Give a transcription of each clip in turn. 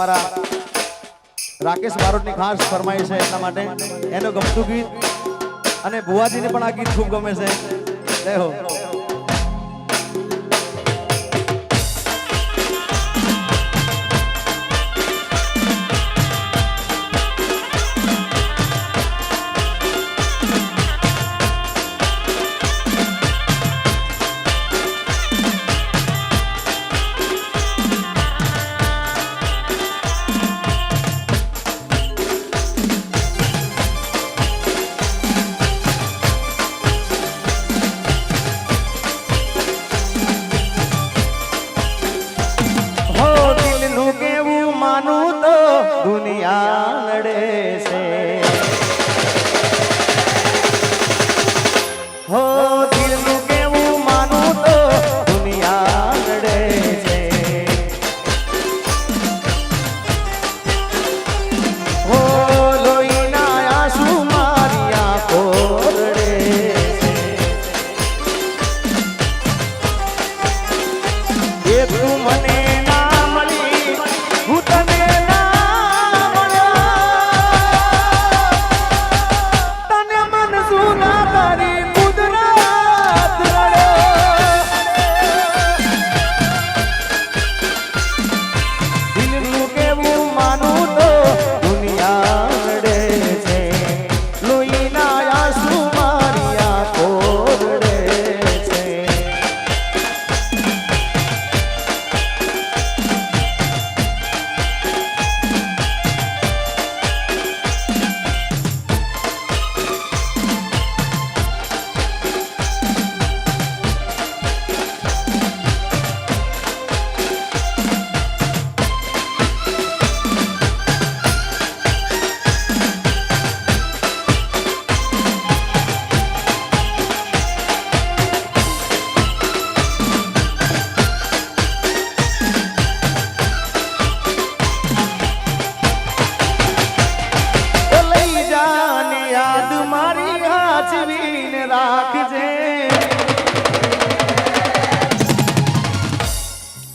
અમારા રાકેશ બારોટની ખાસ ફરમાઈ છે એટલા માટે એનો ગમતું ગીત અને ભુવાજીને પણ આ ગીત ખૂબ ગમે છે જય હો દુનિયા લડે છે હો દિલનું કેવું માનું તો દુનિયા લડે છે હો લોહીના આંસુ મારી આંખો રડે છે એ તું મને ના મળી હું તને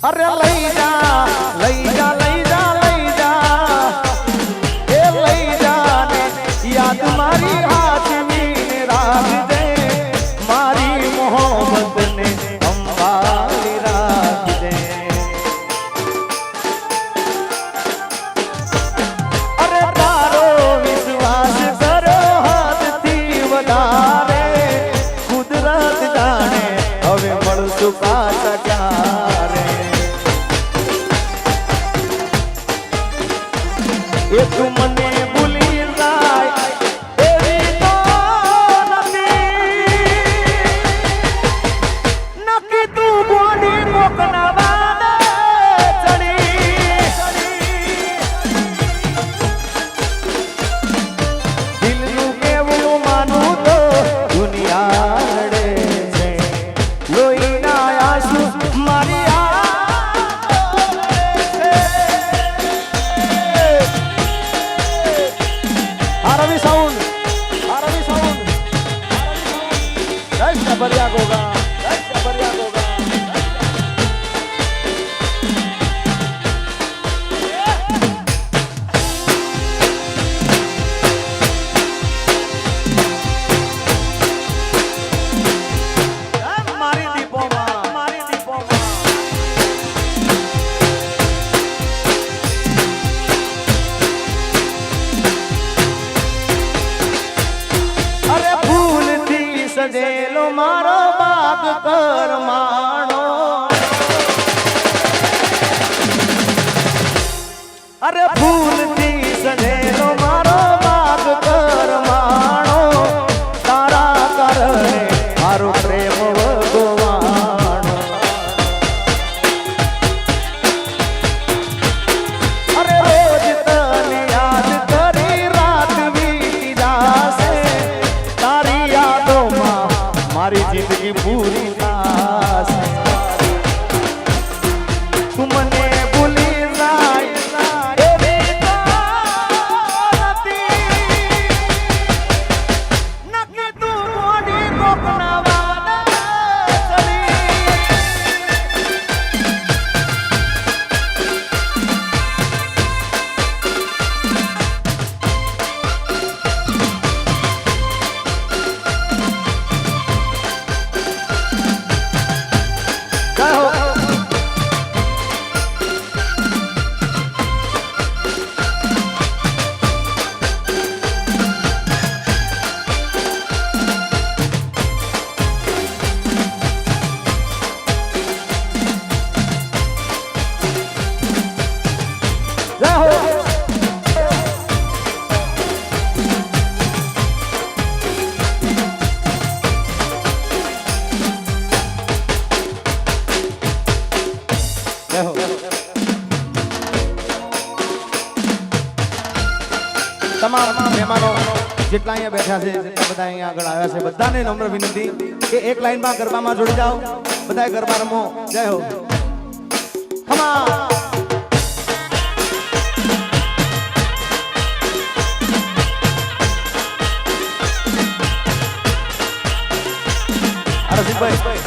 અરે લઈ જા લઈ જા લઈ જા લઈ જા એ લઈ જા ને યાદ મારી હાથવીને રાખજે મારી મોહબ્બત ને સંભાળી રાખજે અરે તારો વિશ્વાસ કરો હાથથી વધારે કુદરત જાણે હવે મળશું પાછા ક્યારે એ તું મને ભૂલી જાય એવી તો નક્કી તું બોલી મોકના વાદે ચડી દિલનું કેવું માનું તો દુનિયા લડે છે લોહીના આંસુ મારી आरवी साउंड जय बढ़िया होगा जय बढ़िया होगा मारी दीपो સજેલો મારો બાગ કરમાણો અરે ફૂલથી સજેલો મારો બાગ કરમાણો તારા કારણે મારો પ્રેમ ભગવાણો અરે રોજ તને યાદ કરી રાત વીતી જાશે તારી યાદોમાં મારી જિંદગી પૂરી થશે તું મને ભૂલી જાય એવી તમામ મહેમાનો જેટલા અહીંયા બેઠા છે જેટલા બધા અહીંયા આગળ આવ્યા છે બધાને નમ્ર વિનંતી કે એક લાઈનમાં ગરબામાં જોડી જાઓ બધાએ ગરબા રમો જય હો ખમા ભાઈ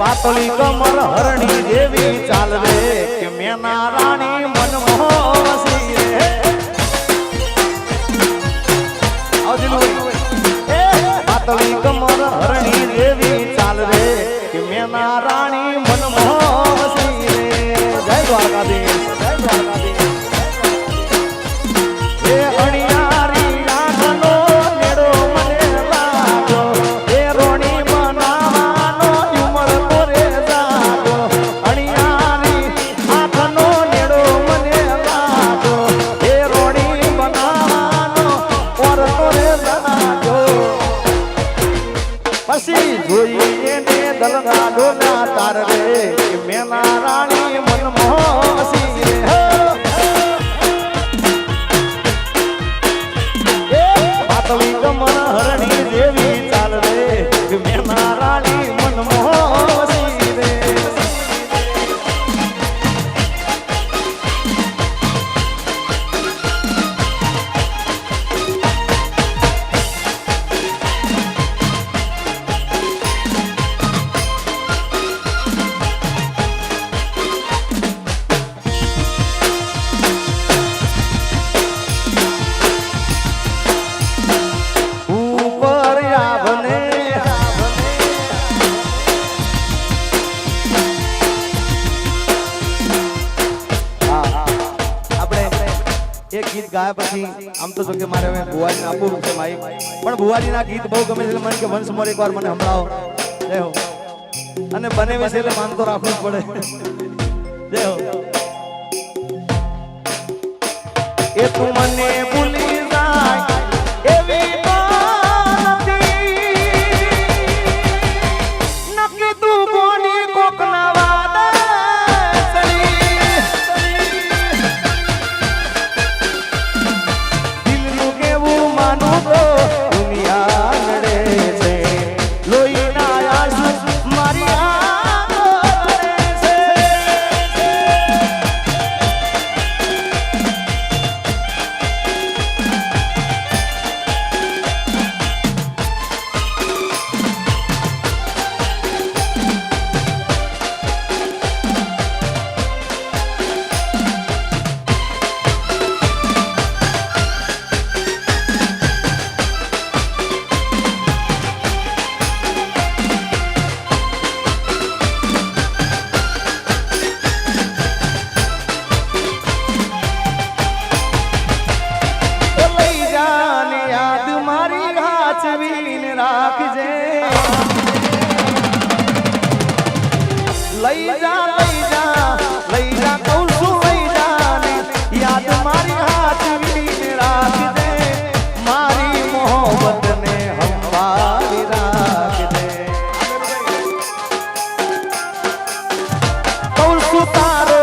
પાતળી કમર હરણી જેવી ચાલ રે કે મેના રાણી મન મોહસી રે પાતળી કમર હરણી જેવી ચાલ રે કે મેના રાણી મન મોહસી રે જય દ્વારકાધીશ જય દ્વારકાધીશ એ અણિયારી આંખનો નેડો મને લાગો એ રોણી બનાવાનો ઉમર તોરે જાગો અણિયારી આંખનો નેડો મને ગાયા પછી આમ તો જો કે મારે હવે ભુવાજીને આપવું છે માઈક, પણ ભુવાજીના ગીત બહુ ગમે છે એટલે મને કે વંશ મોર એકવાર મને સંભળાવો. જય હો. અને બને વિશે એટલે માન તો રાખવું જ પડે. જય હો. એ તું મને ભૂલી જાય એવી તો નથી, નક્કી તું કોની કોકના વાદળી. દિલનું કેવું માનું તો દુનિયા લડે છે, લોહીના આંસુ મારી આંખો રડે છે. રાખજે, લઈ જા લઈ જા લઈ જા કહું છું, લઈ જા ને યાદ મારી હાથવીને રાખજે, મારી મોહબ્બતને સંભાળી રાખજે. કહું છું તારો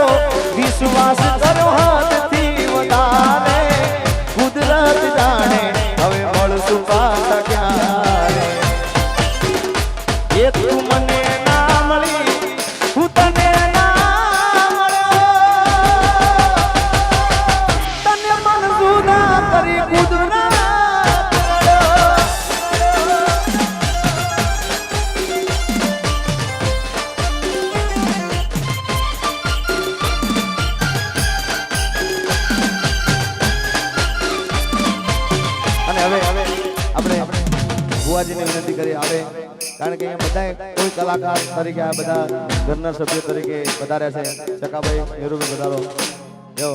વિશ્વાસ કરો હાથથી વધારે, કુદરત જાણે હવે મળશું પાછા ક્યારે. એ તું મને ના મળી, હું તને ના મળ્યો, તને મન જુદા કરી કુદરત. અને હવે આપણે ભુવાજીને વિનંતી કરી આવે, કારણ કે અહીંયા બધા કોઈ કલાકાર તરીકે આ બધા ઘરના સભ્યો તરીકે પધાર્યા છે. ચકાભાઈ નીરુભાઈ પધારો. જો